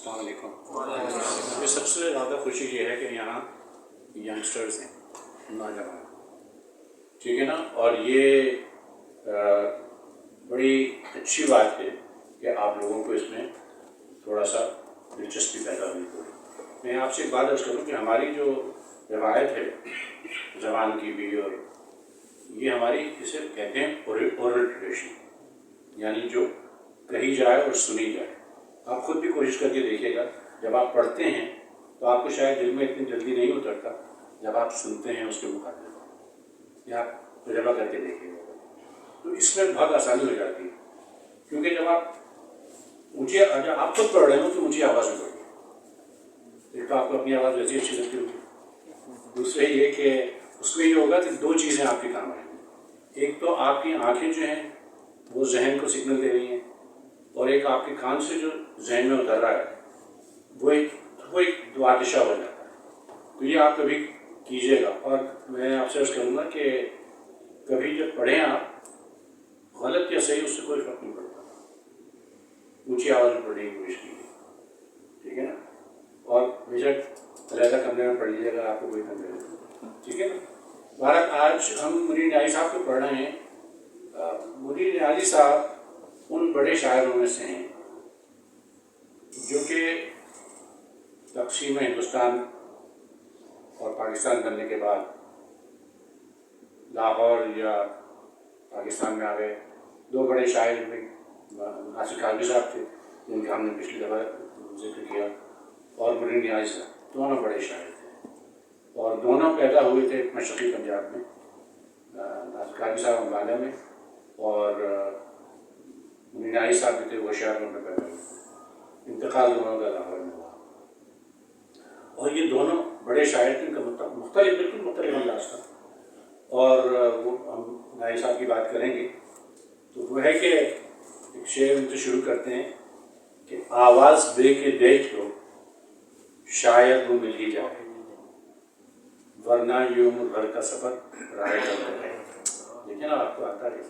السلام علیکم. مجھے سب سے زیادہ خوشی یہ ہے کہ یہاں ینگسٹرز ہیں, نوجوان, ٹھیک ہے نا, اور یہ بڑی اچھی بات ہے کہ آپ لوگوں کو اس میں تھوڑا سا دلچسپی پیدا ہوئی. میں آپ سے ایک بات عرض کروں کہ ہماری جو روایت ہے زبان کی بھی, اور یہ ہماری اسے کہتے ہیں اورل ٹریڈیشن, یعنی جو کہی جائے اور سنی جائے. آپ خود بھی کوشش کر کے دیکھیے گا, جب آپ پڑھتے ہیں تو آپ کو شاید دل میں اتنی جلدی نہیں اترتا, جب آپ سنتے ہیں اس کے مقابلے میں, یا آپ تجربہ کر کے دیکھیے گا تو اس میں بہت آسانی ہو جاتی ہے. کیونکہ جب آپ آپ خود پڑھ رہے ہو تو اونچی آواز میں پڑھیے, ایک تو آپ کو اپنی آواز ویسی اچھی لگتی ہوگی, دوسرے یہ کہ اس میں یہ ہوگا کہ دو چیزیں آپ کے کام آئیں گی. ایک تو آپ کی آنکھیں جو ہیں وہ ذہن کو سگنل دے رہی ہیں, اور ایک آپ کے کان سے جو ذہن میں اتر رہا ہے وہ ایک دعا دشا ہو جاتا ہے. تو یہ آپ کبھی کیجیے گا, اور میں آپ سے عرض کروں گا کہ کبھی جب پڑھیں آپ, غلط یا صحیح اس سے کوئی فرق نہیں پڑتا, اونچی آواز میں پڑھنے کی کوشش کیجیے, ٹھیک ہے نا, اور بے شک علیحدہ کمرے میں پڑھ لیجیے گا, آپ کو کوئی کمرے نہیں, ٹھیک ہے نا. بہرحال آج ہم منیر نیازی صاحب کو پڑھ رہے ہیں. منیر نیازی صاحب ان بڑے شاعروں میں سے ہیں جو کہ تقسیم ہندوستان اور پاکستان بننے کے بعد لاہور یا پاکستان میں آ گئے. دو بڑے شاعر میں ناصر کاظمی صاحب تھے جن کا ہم نے پچھلی دفعہ ذکر کیا, اور منیر نیازی صاحب, دونوں بڑے شاعر تھے, اور دونوں پیدا ہوئے تھے مشرقی پنجاب میں, ناصر کاظمی صاحب امبالہ میں, اور منیر نیازی صاحب بھی تھے وہ ہوشیارپور میں پیدا ہوئے. انتقال دونوں کا لاہور میں ہوا, اور یہ دونوں بڑے شاعر تھے, ان کا مختلف بالکل مختلف انداز تھا. اور وہ ہم نیازی صاحب کی بات کریں گے تو وہ ہے کہ ایک شعر ان سے شروع کرتے ہیں کہ آواز دے کے دیکھ لو شاید وہ مل ہی جائے, ورنہ یہ عمر بھر کا سفر راہ چلتا رہے. دیکھیں نا, آپ کو آتا ہے.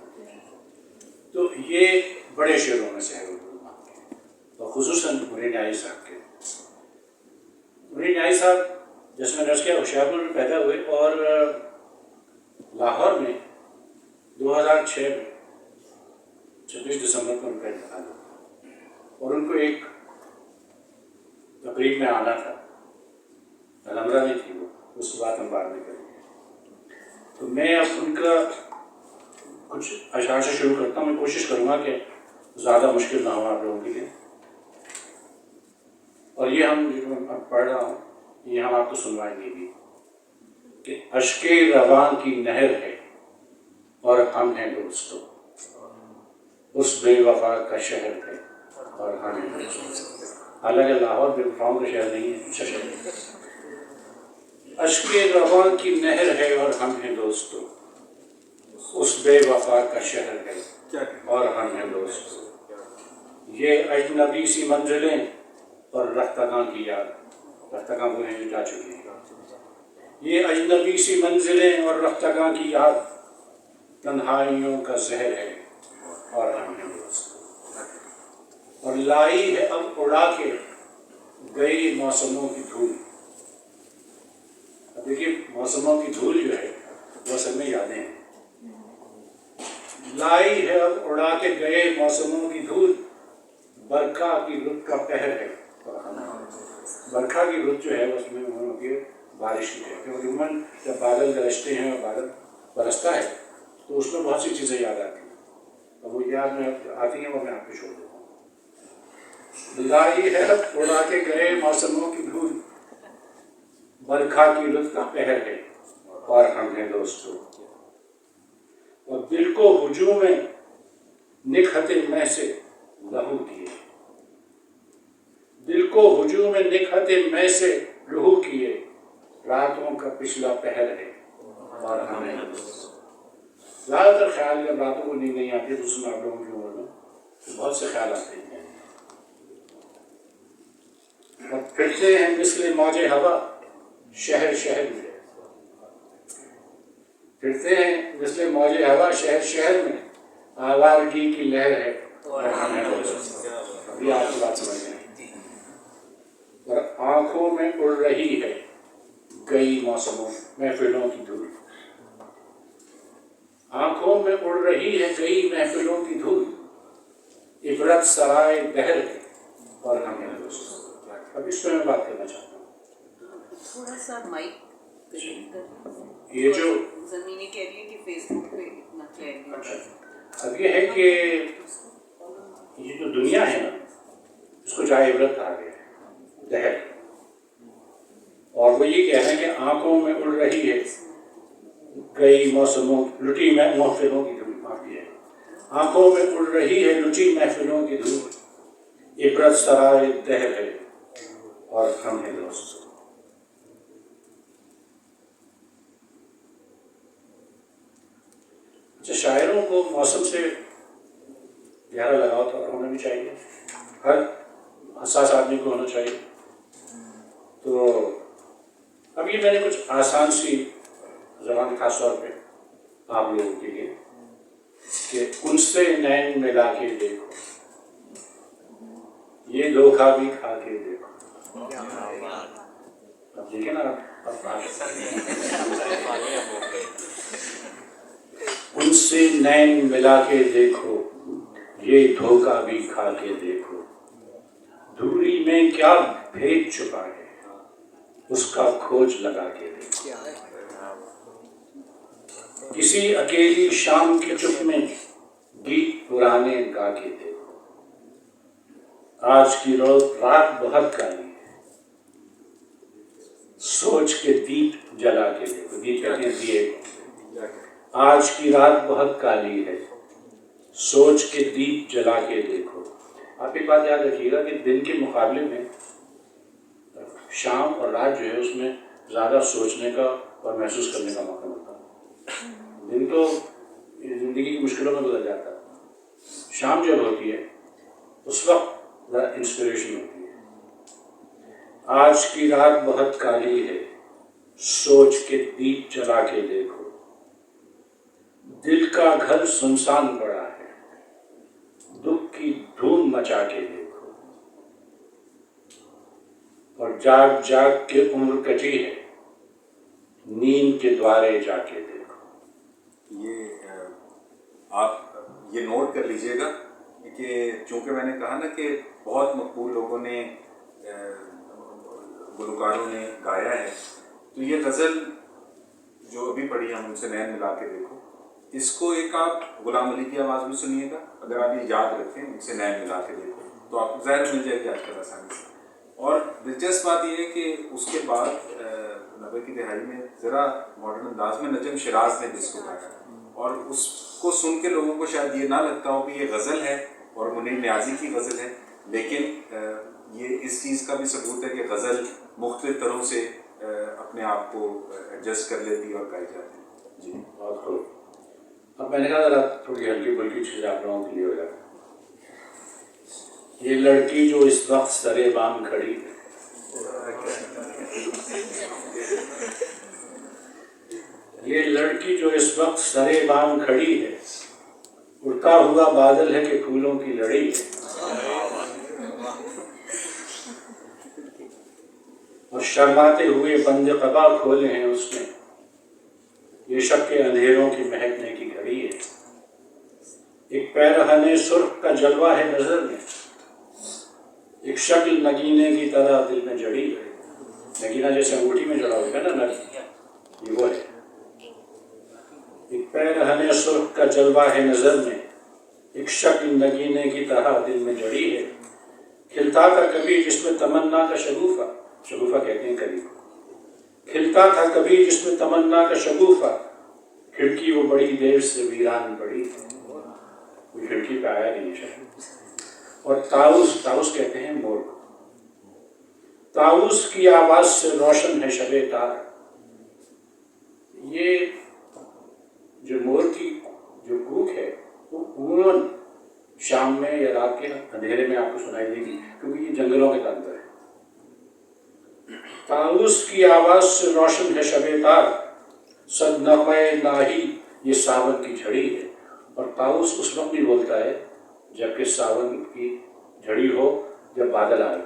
تو یہ بڑے شعروں میں سے ہے اور خصوصاً منیر نیازی صاحب کے. منیر نیازی صاحب جیسے میں نے عرض کیا ہوشیارپور میں پیدا ہوئے, اور لاہور میں 2006 میں 26 دسمبر کو ان کا انتقال ہوا, اور ان کو ایک تقریب میں آنا تھا, الحمرہ میں تھی وہ, اس کے بعد ہم بعد میں کریں گے. تو میں اب ان کا کچھ اشعار سے شروع کرتا ہوں. میں کوشش کروں گا کہ زیادہ مشکل نہ ہو آپ لوگوں کے لیے, اور یہ ہم جو اب پڑھ رہا ہوں یہ ہم آپ کو سنوائیں گے بھی کہ اشک رواں کی نہر ہے اور ہم ہیں دوستو, اس بے وفا کا شہر ہے اور ہم ہیں دوستو. حالانکہ لاہور بے وفاؤں کا شہر نہیں ہے, شہر ہے. اشک رواں کی نہر ہے اور ہم ہیں دوستو, اس بے وفا کا شہر ہے اور ہم ہیں دوستو. یہ اجنبی سی منزلیں اور رفتگاں کی یاد, رفتگاں وہ ہیں جو جا چکی ہیں. یہ اجنبی سی منزلیں اور رفتگاں کی یاد تنہائیوں کا زہر ہے اور ہم ہیں دوستو. اور لائی ہے اب اڑا کے گئی موسموں کی دھول. اب دیکھیے موسموں کی دھول جو ہے وہ اصل میں یادیں ہیں. لائی ہے اب اڑا کے گئے موسموں کی دھول, برکھا کی رت کا پہر ہے. برکھا کی رت جو ہے اس میں ہوتی ہے بارش کی ہے, کیونکہ عموماً جب بادل گرجتے ہیں اور بادل برستا ہے تو اس میں بہت سی چیزیں یاد آتی ہیں, اور وہ یاد میں آتی ہیں وہ میں آپ کو چھوڑ دیتا ہوں. لائی ہے اب اڑا کے گئے موسموں کی دھول, برکھا کی رت کا پہر ہے اور ہم ہیں دوستو. اور دل کو ہجوم نکہت مہ سے لہو کیے, دل کو ہجوم نکہت مہ سے لہو کیے, راتوں کا پچھلا پہر ہے اور ہم ہیں دوستو. زیادہ تر خیال جب راتوں کو نیند نہیں آتی, خصوصاً آپ لوگوں کی عمر میں تو بہت سے خیال آتے ہیں. اور پھرتے ہیں مثل موج ہوا شہر شہر میں, پھرتے ہیں مثل موج ہوا شہر شہر میں, آوارگی کی لہر ہے اور ہم ہیں دوستو. ابھی آپ کی بات سمجھ گئے. آنکھوں میں اڑ رہی ہے گئی موسموں محفلوں کی دھول، آنکھوں میں اڑ رہی ہے گئی محفلوں کی دھول، عبرت سرائے دہر ہے اور ہم ہیں دوست۔ اب اس پہ میں بات کرنا چاہتا ہوں۔ تھوڑا سا مائک یہ جو زمینی کہہ رہی ہے کہ فیس بک پہ اتنا کلیئر اچھا، اب یہ ہے کہ یہ جو دنیا ہے نا اس کو جائے عبرت کہا گیا ہے، دہر، اور وہ یہ کہہ رہے ہیں کہ آنکھوں میں اڑ رہی ہے گئی موسموں لٹی محفلوں کی دھول، معافی ہے، آنکھوں میں اڑ رہی ہے لٹی محفلوں کی دھول، عبرت سرائے دہر ہے اور ہم ہیں دوست۔ اچھا، شاعروں کو موسم سے گہرا لگاؤ تو ہونا بھی چاہیے، ہر حساس آدمی کو ہونا چاہیے۔ تو اب یہ میں نے کچھ آسان سی زبان خاص طور پہ آپ لوگوں کے لیے کہ ان سے نین ملا کے دیکھو، یہ دھوکہ بھی کھا کے دیکھو۔ اب دیکھیں نا ان سے نین ملا کے دیکھو، یہ دھوکہ بھی کھا کے دیکھو، دوری میں کیا بھید چھپا ہے اس کا کھوج لگا کے دیکھو، کسی اکیلی شام کی چپ میں گیت پرانے گا کے دیکھو، آج کی رات بہت کالی ہے سوچ کے دیپ جلا کے دیکھو، دیپ کہتے ہیں دیے کو، آج کی رات بہت کالی ہے سوچ کے دیپ جلا کے دیکھو۔ آپ ایک بات یاد رکھیے گا کہ دن کے مقابلے میں شام اور رات جو ہے اس میں زیادہ سوچنے کا اور محسوس کرنے کا موقع ملتا ہے۔ دن تو زندگی کی مشکلوں میں گزر جاتا ہے، شام جب ہوتی ہے اس وقت ذرا انسپریشن ہوتی ہے۔ آج کی رات بہت کالی ہے سوچ کے دیپ جلا کے دیکھو، دل کا گھر سنسان پڑا ہے دکھ کی دھوم مچا کے دیکھو، اور جاگ جاگ کے عمر کٹی ہے نیند کے دوارے جا کے دیکھو۔ یہ آپ یہ نوٹ کر لیجئے گا کہ چونکہ میں نے کہا نا کہ بہت مقبول لوگوں نے گلوکاروں نے گایا ہے، تو یہ غزل جو ابھی پڑھی ہم ان سے نین ملا کے دیکھو، اس کو ایک آپ غلام علی کی آواز میں سنیے گا، اگر آپ یہ یاد رکھیں ان سے نین ملا کے دیکھو تو آپ کو ظاہر مل جائے گی آج کل آسانی سے۔ اور دلچسپ بات یہ ہے کہ اس کے بعد 90 کی دہائی میں ذرا ماڈرن انداز میں نجم شراز نے بھی اس کو گایا، اور اس کو سن کے لوگوں کو شاید یہ نہ لگتا ہو کہ یہ غزل ہے اور منیر نیازی کی غزل ہے، لیکن یہ اس چیز کا بھی ثبوت ہے کہ غزل مختلف طرح سے اپنے آپ کو ایڈجسٹ کر لیتی ہے اور گائی جاتی ہے۔ جی بہت خوب۔ اب میں نے کہا ذرا تھوڑی ہلکی پھلکی چیز آپ لوگوں کے لیے ہو جائے۔ یہ لڑکی جو اس وقت سرے بام کھڑی ہے، یہ لڑکی جو اس وقت سرے بام کھڑی ہے، اڑتا ہوا بادل ہے کہ پھولوں کی لڑی ہے، اور شرماتے ہوئے بند قبا کھولے ہیں اس نے، یہ شب کے اندھیروں کی مہکنے کی گھڑی ہے، ایک پیرہن سرخ کا جلوہ ہے نظر میں، ایک شکل نگینے کی طرح دل میں جڑی ہے، نگینہ جیسے انگوٹھی میں جڑا ہوگا نا نگ، یہ وہ ہے، ایک پیرہن سرخ کا جلوہ ہے نظر میں، ایک شکل نگینے کی طرح دل میں جڑی ہے، کھلتا تھا کبھی جس میں تمنا کا شگوفہ، شگوفہ کہتے ہیں کبھی کو، کھلتا تھا کبھی جس میں تمنا کا شگوفہ، کھڑکی وہ بڑی دیر سے ویران پڑی، کوئی کھڑکی پہ آیا نہیں شاید، اور طاؤس، طاؤس کہتے ہیں مور کو، طاؤس کی آواز سے روشن ہے شب تار، یہ جو مور کی جو کوک ہے وہ عموماً شام میں یا رات کے اندھیرے میں آپ کو سنائی دے گی کیونکہ یہ جنگلوں کے اندر ہے۔ طاؤس کی آواز سے روشن ہے شب تار، صد نغمہ ناہی یہ ساون کی جھڑی ہے، اور طاؤس اس وقت بھی بولتا ہے جبکہ ساون کی جھڑی ہو، جب بادل آئے،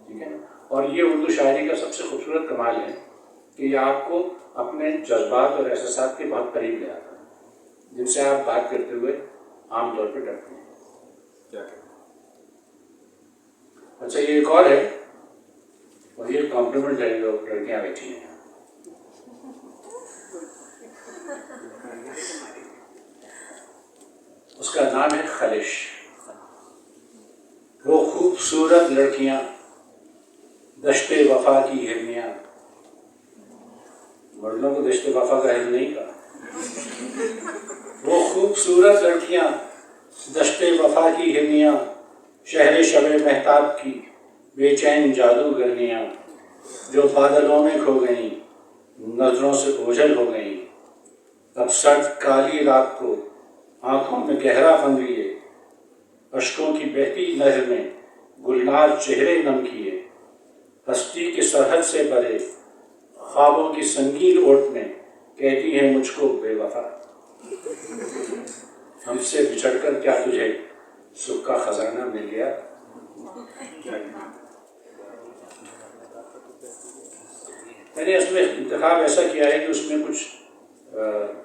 ٹھیک ہے نا، اور یہ اردو شاعری کا سب سے خوبصورت کمال ہے کہ یہ آپ کو اپنے جذبات اور احساسات کے بہت قریب لے آتا ہے، جن سے آپ بات کرتے ہوئے عام طور پہ ڈرتے ہیں. کیا کہیں؟ اچھا، یہ ایک اور ہے، اور یہ کمپلیمنٹ ہے جو لڑکیاں بیٹھی ہیں. اس کا نام ہے خلش. وہ خوبصورت لڑکیاں دشت وفا کی ہرنیاں. مردوں کو دشت وفا کا ہرن نہیں کہا. وہ خوبصورت لڑکیاں دشت وفا کی ہرنیاں، شہر شب مہتاب کی بے چین جادوگرنیاں، جو بادلوں میں کھو گئیں، نظروں سے اوجھل ہو گئیں. اب سرد کالی رات کو آنکھوں میں گہرا فن لیے، اشکوں کی بہتی نہر میں گلنار چہرے نم کیے. ہستی کی سرحد سے پرے خوابوں کی سنگین اوٹ میں کہتی ہے مجھ کو بے وفا. ہم سے بچھڑ کر کیا تجھے سکھ کا خزانہ مل گیا. میں نے اس میں انتخاب ایسا کیا ہے کہ اس میں کچھ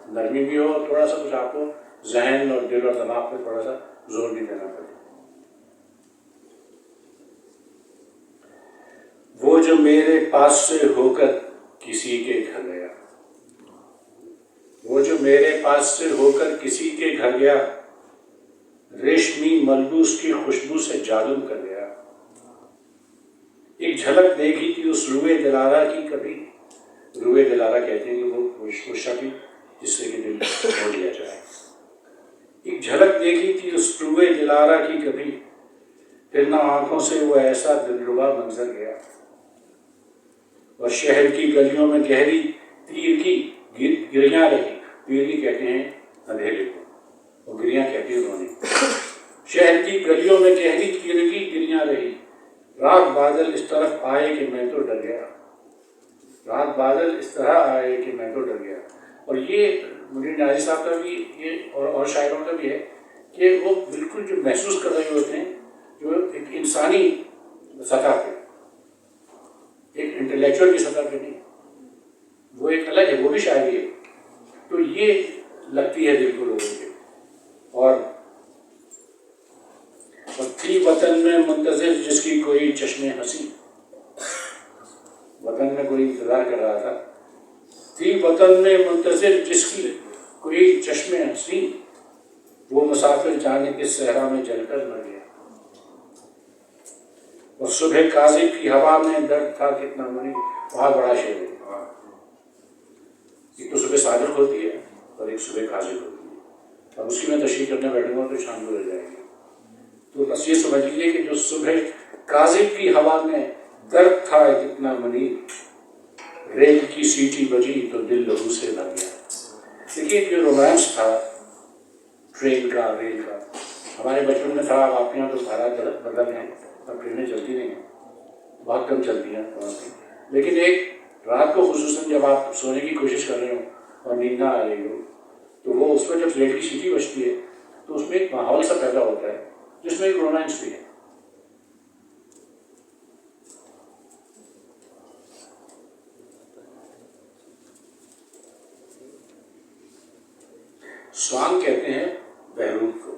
نرمی بھی ہو اور تھوڑا سا کچھ آپ کو ذہن اور دل اور دماغ پہ تھوڑا سا زور بھی دینا پڑے. وہ جو میرے پاس سے ہو کر کسی کے گھر گیا، وہ جو میرے پاس سے ہو کر کسی کے گھر گیا، ریشمی ملبوس کی خوشبو سے جادو کر گیا. ایک جھلک دیکھی تھی اس روئے دلارا کی کبھی. روئے دلارا کہتے ہیں کہ وہ شکل جس سے کہ دل ہو لیا جائے. ایک جھلک دیکھی تھی اس روئے دلارا کی کبھی، پھر نہ آنکھوں سے وہ ایسا دلربا منظر گیا. اور شہر کی گلیوں میں گہری تیر کی گریاں رہی. تیر کی کہتے ہیں اندھیرے کو، اور گریاں کہتے ہیں رونے. شہر کی گلیوں میں گہری تیر کی گریاں رہی. رات بادل اس طرف آئے کہ میں تو ڈر گیا. رات بادل اس طرح آئے کہ میں تو ڈر گیا. اور یہ مجھے نیازی صاحب کا بھی یہ اور شاعروں کا بھی ہے کہ وہ بالکل جو محسوس کر رہے ہوتے ہیں، جو ایک انسانی سطح پہ، ایک انٹلیکچوئل کی سطح پہ نہیں، وہ ایک الگ ہے، وہ بھی شاعری ہے. تو یہ لگتی ہے دل کو لوگوں کے. اور تھی وطن میں منتظر جس کی کوئی چشم ہنسی. وطن میں کوئی انتظار کر رہا تھا. تھی وطن میں منتظر جس کی کوئی چشم ہنسی، وہ مسافر جانے کے صحرا میں جل کر مر گیا. اور صبح کاذب کی ہوا میں درد تھا کتنا منی. بہت بڑا شعر ہے. ایک تو صبح صادق ہوتی ہے اور ایک صبح کاذب ہوتی ہے. اب اس کی میں تشریح کرنے بیٹھوں گا تو شام کو رہ جائے گی. تو بس یہ سمجھ لیجیے کہ جو صبح کاذب کی ہوا میں درد تھا کتنا منی، ریل کی سیٹی بجی تو دل لہو سے بھر گیا. دیکھیے جو رومانس تھا ٹرین کا، ریل کا، ہمارے بچپن میں تھا. اب آپ کے یہاں تو حالات بدل ہیں، اب ٹرینیں چلتی نہیں ہیں، بہت کم چلتی ہیں وہاں پہ. لیکن ایک رات کو خصوصاً جب آپ سونے کی کوشش کر رہے ہو اور نیند نہ آ رہی ہو، تو وہ اس میں جب ریل کی سیٹی بجتی ہے تو اس میں ایک ماحول سا پیدا ہوتا ہے جس میں ایک رومانس بھی ہے. سوانگ کہتے ہیں بہروپ کو،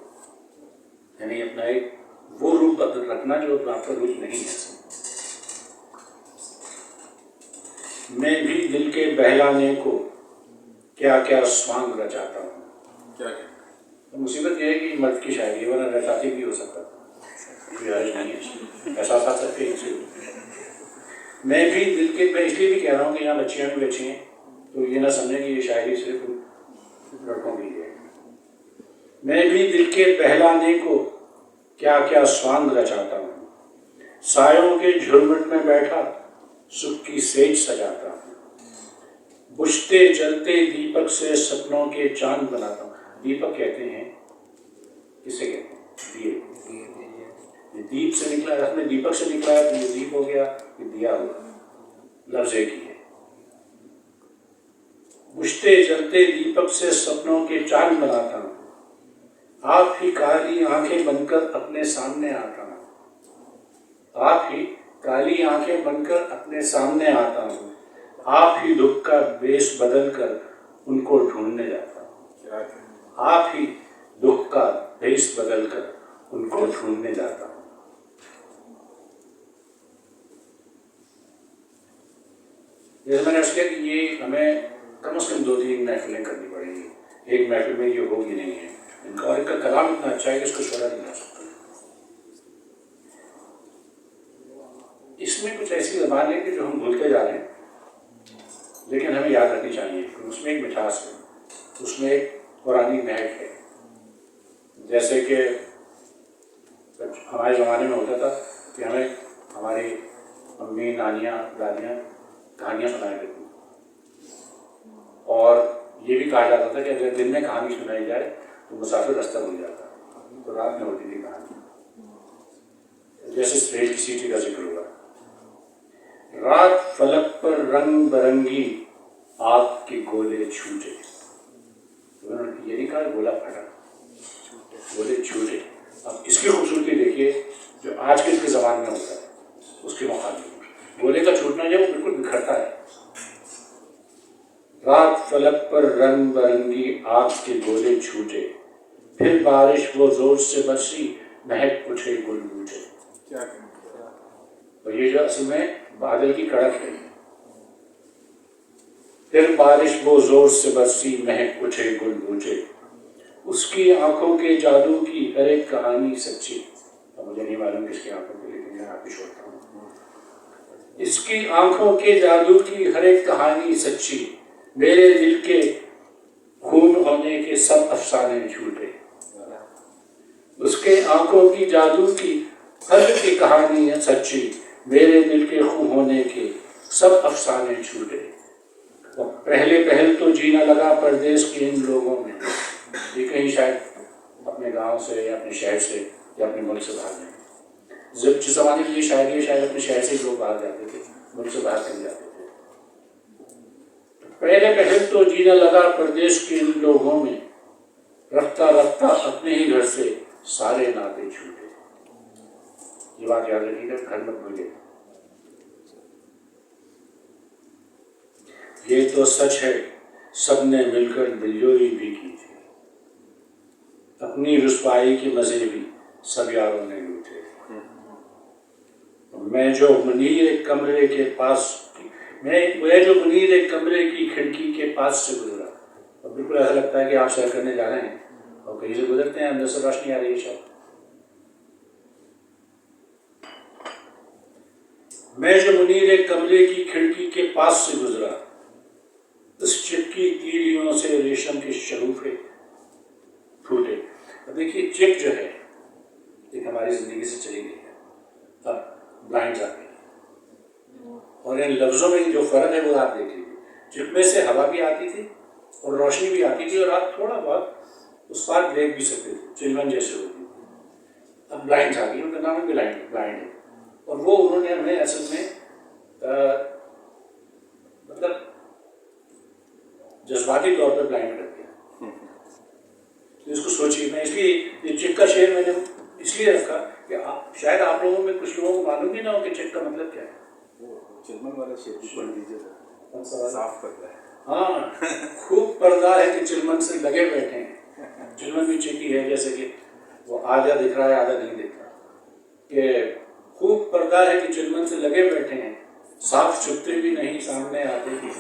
یعنی اپنا ایک وہ روپ رکھنا جو آپ کا روپ نہیں ہے. میں بھی دل کے بہلانے کو کیا کیا سوانگ رچاتا ہوں. کیا کہیں؟ مصیبت یہ ہے کہ مرد کی شاعری ہے، ورنہ رچاتی بھی ہو سکتا، کوئی حرج نہیں ہے، احساسات سب کے سے. میں بھی دل کے، میں اس لیے بھی کہہ رہا ہوں کہ یہاں بچیاں بھی بچی ہیں تو یہ نہ سمجھیں کہ یہ شاعری صرف لڑکوں کی ہے. میں بھی دل کے بہلانے کو کیا کیا سوانگ رچاتا ہوں، سایوں کے جھرمٹ میں بیٹھا سکھ کی سیج سجاتا ہوں، بجھتے جلتے دیپک سے سپنوں کے چاند بناتا ہوں. دیپک کہتے ہیں، کسے کہتے ہیں؟ دیے. دیپ سے نکلا، رس میں دیپک سے نکلا ہے تو یہ دیپ ہو گیا، یہ دیا ہوا. لفظ ایک ہی ہے. بجھتے جلتے دیپک سے سپنوں کے چاند بناتا ہوں، آپ ہی کالی آنکھیں بن کر اپنے سامنے آتا ہوں. آپ ہی کالی آنکھیں بن کر اپنے سامنے آتا ہوں، آپ ہی دکھ کا بیش بدل کر ان کو ڈھونڈنے جاتا ہوں، آپ ہی دکھ کا بیش بدل کر ان کو ڈھونڈنے جاتا ہوں۔ جیسے میں نے اس کیا کہ یہ ہمیں کم از کم 2-3 محفلیں کرنی پڑیں گی، ایک محفل میں یہ ہوگی نہیں ہے ان کا، اور ان کا کلام اتنا اچھا ہے کہ اس کو چھوڑا نہیں جا سکتا۔ اس میں کچھ ایسی زبان ہے کہ جو ہم بھولتے جا رہے ہیں، لیکن ہمیں یاد رکھنی چاہیے کہ اس میں ایک مٹھاس ہے، اس میں ایک پرانی مہک ہے۔ جیسے کہ ہمارے زمانے میں ہوتا تھا کہ ہمیں ہماری امی، نانیاں، دادیاں کہانیاں سنایا کرتی، اور یہ بھی کہا جاتا تھا کہ اگر دن میں کہانی سنائی جائے تو مسافر رستہ بھول جاتا، تو رات میں ہوتی تھی کہانی۔ جیسے ریل کی سیٹی کا ذکر ہوا، رات فلک پر رنگ برنگی آگ کے گولے چھوٹے، یہ نہیں کہا گولا پھٹا، گولے چھوٹے۔ اب اس کی خوبصورتی دیکھیے جو آج کل کے زبان میں ہوتا ہے اس کے مقابلے گولے کا چھوٹنا جو وہ بالکل بکھرتا ہے۔ رات فلک پر رنگ برنگی آگ کے گولے چھوٹے، پھر بارش وہ زور سے برسی مہک اٹھے گل بوٹے۔ اور یہ جو اصل میں بادل کی کڑک ہے، پھر بارش وہ زور سے برسی مہک اٹھے گل بوٹے، اس کی آنکھوں کے جادو کی ہر ایک کہانی سچی۔ اب مجھے نہیں معلوم کس کی آنکھوں کی، لیکن میں آپ کی چھوڑتا ہوں۔ اس کی آنکھوں کے جادو کی ہر ایک کہانی سچی، میرے دل کے خون ہونے کے سب افسانے جھوٹے۔ اس کے آنکھوں کی جادو کی ہر ایک کہانی ہے سچی، میرے دل کے خون ہونے کے سب افسانے جھوٹے۔ پہلے پہل تو جینا لگا پردیس کے ان لوگوں میں، یہ کہیں شاید اپنے گاؤں سے یا اپنے شہر سے یا اپنے ملک سے باہر جائیں۔ جس زمانے میں یہ شاعری ہے شاید اپنے شہر سے لوگ باہر جاتے تھے، ملک سے باہر کہیں جاتے تھے۔ پہلے پہل تو جینا لگا پردیس کے ان لوگوں میں، رفتہ رفتہ اپنے ہی گھر سے سارے ناطے چھوٹے۔ یہ بات یاد رکھیے گا، گھر مت بھولئے۔ یہ تو سچ ہے سب نے مل کر دلجوئی بھی کی تھی، اپنی رسوائی کے مزے بھی سب یاروں نے لوٹے۔ میں جو منیر ایک کمرے کے پاس میں جو منیر ایک کمرے کی کھڑکی کے پاس سے گزرا، اور بالکل ایسا لگتا ہے کہ آپ سیر کرنے جا رہے ہیں اور کہیں سے گزرتے ہیں، اندر سے روشنی آ رہی ہے شاید۔ میں جو منیر ایک کمرے کی کھڑکی کے پاس سے گزرا، اس چپکی تیلیوں سے ریشم کے شگوفے پھوٹے۔ اب دیکھیے چپ جو ہے ایک ہماری زندگی سے چلی گئی ہے، اب بلائنڈز آ گئی، اور ان لفظوں میں جو فرق ہے وہ آپ دیکھ لیجیے۔ چپ میں سے ہوا بھی آتی تھی اور روشنی بھی آتی تھی، اور آپ تھوڑا بہت اس پار دیکھ بھی سکتے تھے، چلمن جیسے ہوتی تھی۔ اب بلائنڈز آ گئی، ان کا نام ہے بلائنڈ ہے، اور وہ انہوں نے ہمیں اصل میں مطلب جذباتی طور پر بلائنڈ کر دیا۔ اس کو سوچیے، میں اس لیے یہ چک کا شعر میں نے اس لیے رکھا کہ شاید آپ لوگوں میں کچھ لوگوں کو معلوم بھی نہ ہو کہ چک کا مطلب کیا ہے۔ چلمن والا شعر بھی پڑھ لیجیے، صاف پردہ ہے۔ ہاں، خوب پردہ ہے کہ چلمن سے لگے بیٹھے ہیں۔ چلمن بھی چکی ہے، جیسے کہ وہ آدھا دکھ رہا ہے آدھا نہیں دکھ رہا، کہ خوب پردہ ہے کہ چلمن سے لگے بیٹھے ہیں، صاف چھپتے بھی نہیں سامنے آتے بھی۔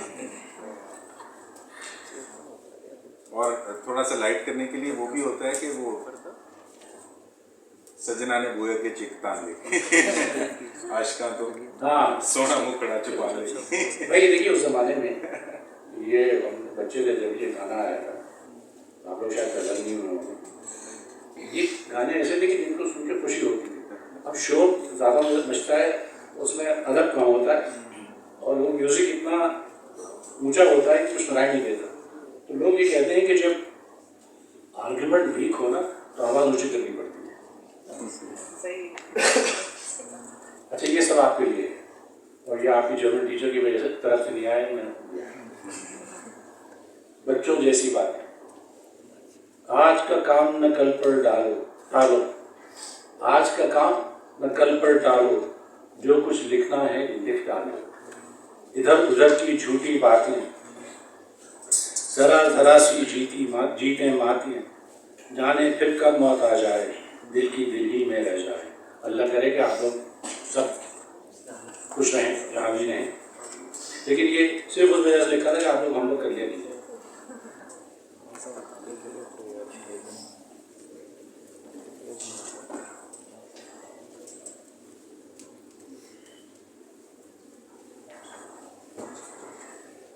اور تھوڑا سا لائٹ کرنے کے لیے وہ بھی ہوتا ہے کہ وہ سجنا نے بوئے کے چکتان دیکھے، عاشقاں تو ہاں سونا مکھڑا چھپا لے۔ بھائی دیکھیے اس زمانے میں یہ بچے کے جب یہ گانا آیا تھا، آپ لوگ شاید غزل نہیں ہوئے ہوں گے، یہ گانے ایسے تھے کہ جن کو سن کے خوشی ہوتی تھی۔ اب شور زیادہ مچتا ہے، اس میں ادب کم ہوتا ہے، اور وہ میوزک اتنا اونچا ہوتا ہے کہ کچھ سنائی نہیں دیتا۔ تو لوگ یہ کہتے ہیں کہ جب آرگیومنٹ ویک ہو نا تو آواز اونچی کرنی پڑتی ہے۔ اچھا یہ سب آپ کے لیے ہے، اور یہ آپ کی جرمن ٹیچر کی وجہ سے طرف سے نہیں آیا، میں نے بچوں جیسی بات ہے۔ آج کا کام نہ کل پر ٹالو، آج کا کام نہ کل پر ٹالو، جو کچھ لکھنا ہے لکھ ڈالو، ادھر ادھر کی جھوٹی باتیں، ذرا ذرا سی جیتیں ماتیں، جانے پھر کب موت آ جائے، دل کی دل ہی میں رہ جائے۔ اللہ کرے کہ آپ لوگ سب خوش رہیں، جہاں بھی رہیں، لیکن یہ صرف اس وجہ سے لکھا تھا کہ آپ لوگ ہم لوگ کر لیا کیجیے۔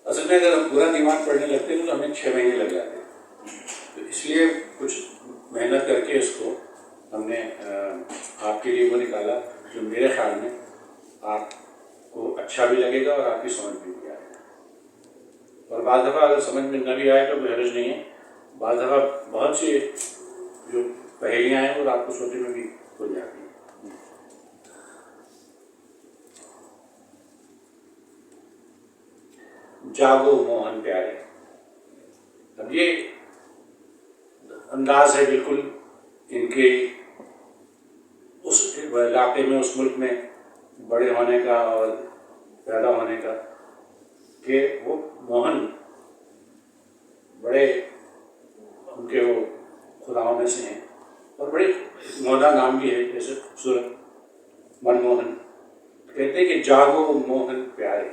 اصل میں اگر ہم پورا دیوان پڑھنے لگتے ہیں تو ہمیں 6 مہینے لگ جاتے ہیں، تو اس لیے کچھ محنت کر کے اس کو ہم نے آپ کے لیے وہ نکالا جو میرے خیال میں آپ کو اچھا بھی لگے گا اور آپ کی سمجھ میں بھی آئے گا۔ اور بعض دفعہ اگر سمجھ میں نہ بھی آئے تو کوئی حرج نہیں ہے، بعض دفعہ بہت سی جو پہیلیاں ہیں وہ رات کو سوچنے میں بھی کھل جاتی ہیں۔ جاگو موہن پیارے، اب یہ انداز ہے بالکل ان کے اس علاقے میں، اس ملک میں بڑے ہونے کا اور پیدا ہونے کا، کہ وہ موہن بڑے ان کے وہ خداؤں میں سے ہیں، اور بڑے مودا نام بھی ہے جیسے خوبصورت منموہن۔ کہتے ہیں کہ جاگو موہن پیارے،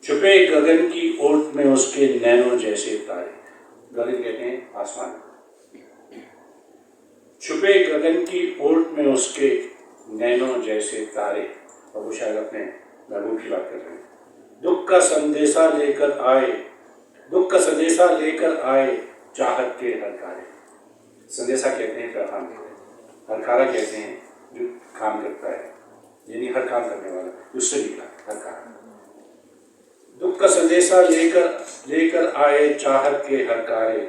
چھپے گگن کی اوٹ میں اس کے نینوں جیسے تارے۔ گگن کہتے ہیں آسمان، چھپے گگن کی اوٹ میں اس کے نینوں جیسے تارے، اور وہ شاید اپنے محبوب کی بات کر رہے ہیں۔ دکھ کا سندیسہ لے کر آئے، دکھ کا سندیسہ لے کر آئے چاہت کے ہرکارے۔ سندیسہ کہتے ہیں پیغام کہتے ہیں، ہرکارا کہتے ہیں جو کام کرتا ہے، یعنی ہر کام کرنے والا، اس سے نکلا ہرکارا۔ دکھ کا سندیسہ لے کر آئے چاہت کے ہرکارے،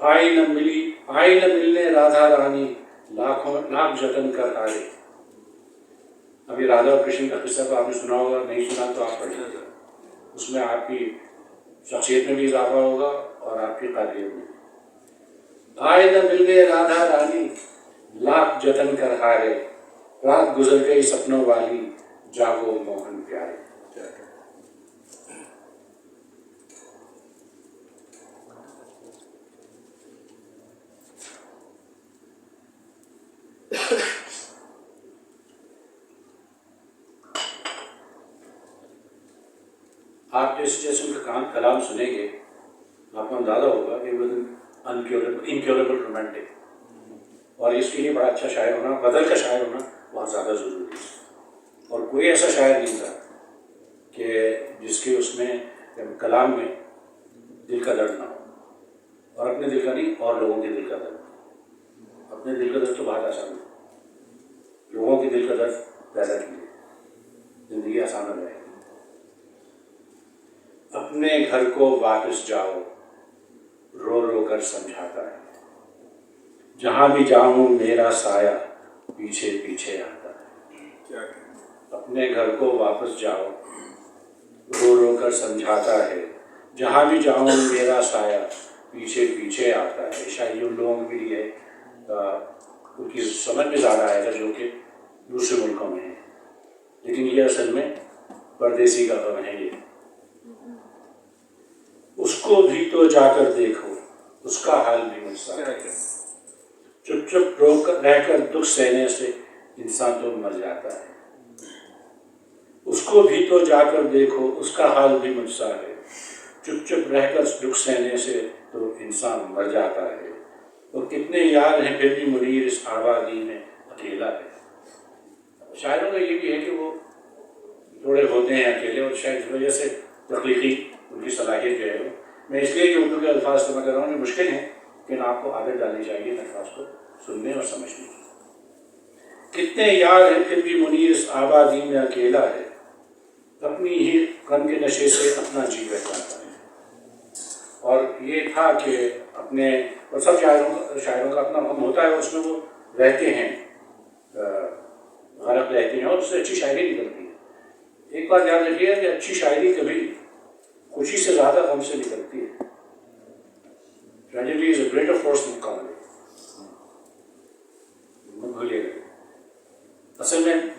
آئی نہ ملنے رادھا رانی، لاکھ جتن کر ہارے۔ ابھی رادھا اور کرشن کا قصہ تو آپ نے سنا ہوگا، نہیں سنا تو آپ پڑھ لیجیے، اس میں آپ کی شخصیت میں بھی اضافہ ہوگا اور آپ کی قابلیت میں۔ آئے نہ ملنے رادھا رانی، لاکھ جتن کر ہارے، رات گزر گئی سپنوں والی، جاگو موہن پیارے۔ آپ جیسے ان کا کلام سنیں گے آپ کو اندازہ ہوگا کہ وہ انکیوریبل رومانٹک، اور اس کے لیے بڑا اچھا شاعر ہونا، غزل کا شاعر ہونا بہت زیادہ ضروری ہے۔ اور کوئی ایسا شاعر نہیں تھا کہ جس کے اس میں کلام میں دل کا درد نہ ہو، اور اپنے دل کا نہیں اور لوگوں کے دل کا درد۔ اپنے دل کا درد تو بہت آسان ہے، لوگوں کے دل کا درد پیدا کیجیے، زندگی آسان ہو جائے گی۔ اپنے گھر کو واپس جاؤ، رو رو کر سمجھاتا ہے، جہاں بھی جاؤں میرا سایہ پیچھے پیچھے آتا ہے۔ اپنے گھر کو واپس جاؤ، رو رو کر سمجھاتا ہے، جہاں بھی جاؤں میرا سایہ پیچھے پیچھے آتا ہے۔ شاید ان لوگوں کے لیے ان کی سمجھ میں زیادہ آئے گا جو کہ دوسرے ملکوں میں ہیں، لیکن یہ اصل میں پردیسی کا غم ہے۔ یہ اس کو بھی تو جا کر دیکھو، اس کا حال بھی مجھ سا ہے۔ چپ چپ رہ کر دکھ سہنے سے انسان تو مر جاتا ہے۔ اس کو بھی تو جا کر دیکھو، اس کا حال بھی مجھ سا ہے۔ چپ چپ رہ کر دکھ سہنے سے تو انسان مر جاتا ہے۔ اور کتنے یار ہیں پھر بھی منیر اس آبادی میں اکیلا ہے۔ شاعروں کا یہ بھی ہے کہ وہ تھوڑے ہوتے ہیں اکیلے، اور شاید اس وجہ سے تخلیقی ان کی صلاحیت جو ہے، میں اس لیے کہ اردو کے الفاظ استعمال کر رہا ہوں، یہ مشکل ہیں لیکن آپ کو عادت ڈالنی چاہیے ان الفاظ کو سننے اور سمجھنے کی۔ کتنے یار ہیں پھر بھی منیر اس آبادی میں اکیلا ہے، اپنی ہی غم کے نشے سے اپنا جی بہلاتا ہے۔ اور یہ تھا کہ اپنے، اور سب شاعروں کا اپنا غم ہوتا ہے، اور اس میں وہ رہتے ہیں، غرق رہتے ہیں، اور اس سے اچھی شاعری نکلتی ہے۔ ایک بات یاد رکھیے کہ اچھی شاعری کبھی خوشی سے زیادہ غم سے نکلتی ہے۔ Tragedy is a greater force than comedy. مت بھولیے گا، اصل میں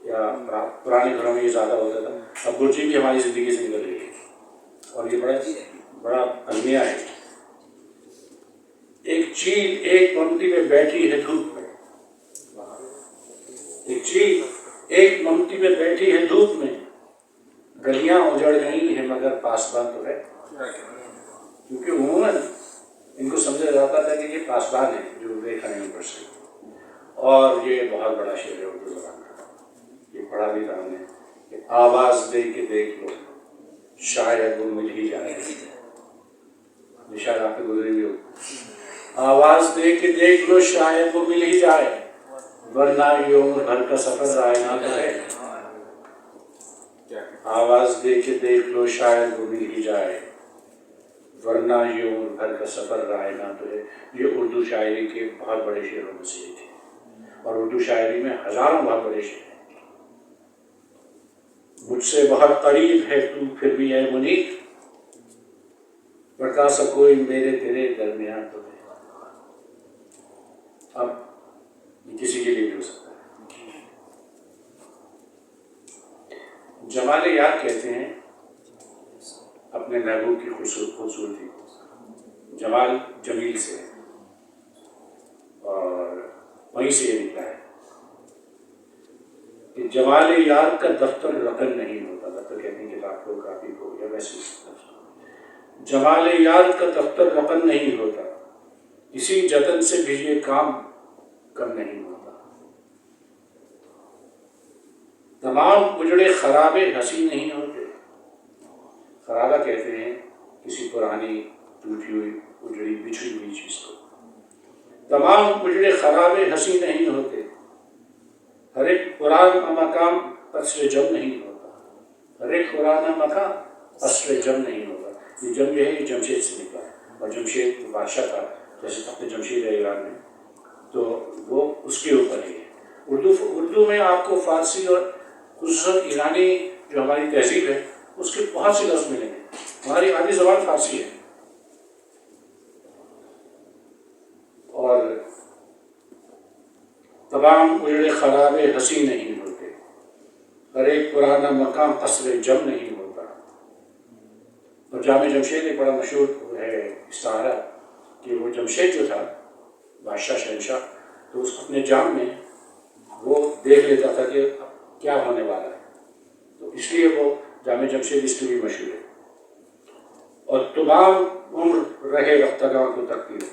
یا پرانے گھروں میں یہ زیادہ ہوتا تھا. اب برجی بھی ہماری زندگی سے نکل گئی ہے اور یہ بڑا المیہ ہے. ایک چیل ایک ممتی میں بیٹھی ہے دھوپ میں. ایک چیل ایک ممتی میں بیٹھی ہے دھوپ میں. گلیاں اجڑ گئی ہیں مگر پاسبان تو ہے. کیونکہ عموماً ان کو سمجھا جاتا تھا کہ یہ پاسبان ہے جو دیکھا نہیں اوپر سے. اور یہ بہت بڑا شعر ہے اردو زبان کا. یہ پڑھا بھی تھا ہم نے کہ آواز دے کے دیکھ لو شاید وہ مل ہی جائے. یہ شاید آپ کو گزری بھی ہو. آواز دے کے دیکھ لو شاید وہ مل ہی جائے ورنہ یہ عمر بھر کا سفر رائے نہ تو ہے. آواز دے کے دیکھ لو شاید وہ مل ہی جائے ورنہ یہ عمر بھر کا سفر رائے نہ تو ہے. یہ اردو شاعری کے بہت بڑے شعروں میں سے تھے اور اردو شاعری میں ہزاروں بہت بڑے شعر ہیں. مجھ سے بہت قریب ہے تو پھر بھی اے منیر بتا سکو میرے تیرے درمیان تو ہے. اب یہ کسی کے لیے بھی ہو سکتا ہے. جمال یار کہتے ہیں اپنے محبوب کی خوبصورتی کو. جمال جمیل سے اور وہیں سے یہ نکلا ہے کہ جمال یار کا دفتر رقم نہیں ہوتا. دفتر کہتے ہیں کتاب کو کاپی کو یا ویسے. جمال یار کا دفتر رقم نہیں ہوتا کسی جتن سے بھی یہ کام کم نہیں ہوتا. تمام اجڑے خرابے ہنسی نہیں ہوتے. خرابہ کہتے ہیں کسی پرانی ٹوٹی ہوئی اجڑی بچھڑی ہوئی چیز کو. تمام اجڑے خرابے ہنسی نہیں ہوتے. ہر ایک پرانا مقام عصر جم نہیں ہوتا. ہر ایک پرانا مقام عصر جم نہیں ہوتا. یہ جم جو ہے یہ جمشید سے نکلا ہے اور جمشید بادشاہ تھا جیسے تخت جمشید ہے ایران میں تو وہ اس کے اوپر ہی ہے. اردو میں آپ کو فارسی اور خصوصاً ایرانی جو ہماری تہذیب ہے اس کے بہت سے لفظ ملیں گے. ہماری آدھی زبان فارسی ہے اور تمام اجڑے خرابے ہنسی نہیں ہوتے. ہر ایک پرانا مقام قصر جم نہیں ہوتا. اور جامع جمشید ایک بڑا مشہور ہے استعارہ کہ وہ جمشید جو تھا بادشاہ شہنشاہ تو اس اپنے جام میں وہ دیکھ لیتا تھا کہ کیا ہونے والا ہے تو اس لیے وہ جامع جمشید اس لیے بھی مشہور ہے. اور تمام عمر رہے رفتگاں کو تکتی رہی.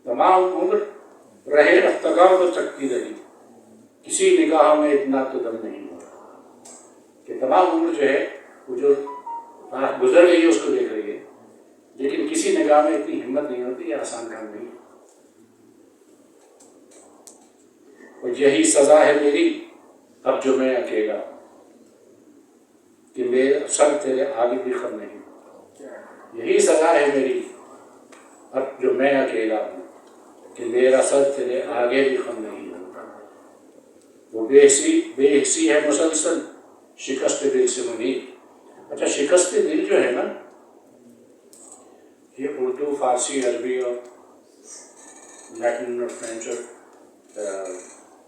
تمام عمر رہے رفتگاں کو تکتی رہی کسی نگاہ میں اتنا تو دم نہیں ہوتا. کہ تمام عمر جو ہے وہ جو گزر گئی ہے اس کو دیکھ رہی ہے لیکن کسی نگاہ میں اتنی ہمت نہیں ہوتی. یہ آسان کام نہیں. اور یہی سزا ہے میری اب جو میں اکیلا ہوں کہ میرا سر تیرے آگے بھی خم نہیں. یہی سزا ہے میری اب جو میں اکیلا ہوں کہ میرا سر تیرے آگے بھی خم نہیں ہوتا. وہ بے حسی ہے مسلسل شکست دل سے منیر. اچھا شکست دل جو ہے نا یہ اردو فارسی عربی اور لیٹن اور فرینچ اور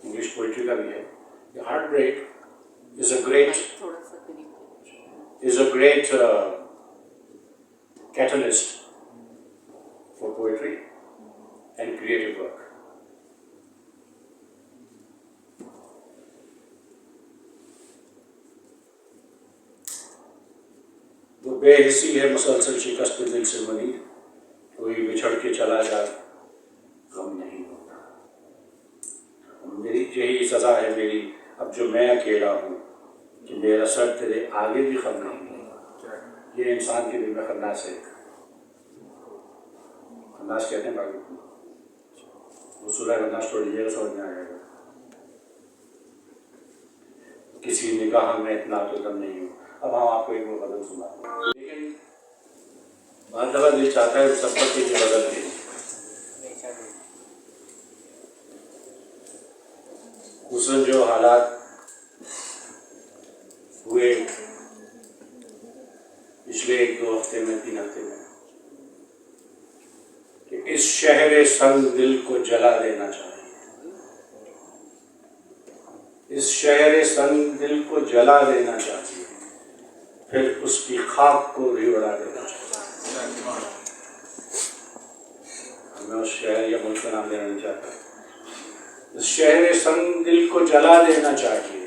انگلش پوئٹری کا بھی ہے. Heart break is a great catalyst for poetry and creative work. وہ بے حسی ہے مسلسل شکست دل سے بنی کوئی بچھڑ کے چلا جائے غم نہیں ہوتا. میری یہی سزا ہے میری اب جو میں اکیلا ہوں کہ میرا سر تیرے آگے بھی خم نہیں ہوتا. یہ انسان کے دل میں خناس ہے. خناس کہتے ہیں باقی وہ سورہ خناس پڑھ لیجیے گا سمجھ میں آ جائے گا. کسی نگاہ میں اتنا تو دم نہیں ہو. اب ہم آپ کو ایک غزل سناتے ہیں لیکن بہت دفعہ دل چاہتا ہے سب پر کی غزل کی خصوصاً جو حالات ہوئے پچھلے 1-2 ہفتے میں 3 ہفتے میں کہ اس شہر سنگ دل کو جلا دینا چاہیے. اس شہر سنگ دل کو جلا دینا چاہیے، پھر اس کی خاک کو بھی اڑا دینا چاہیے۔ میں اس شہر یا ملک کا نام لینا نہیں چاہتا۔ اس شہر سنگ دل کو جلا دینا چاہیے،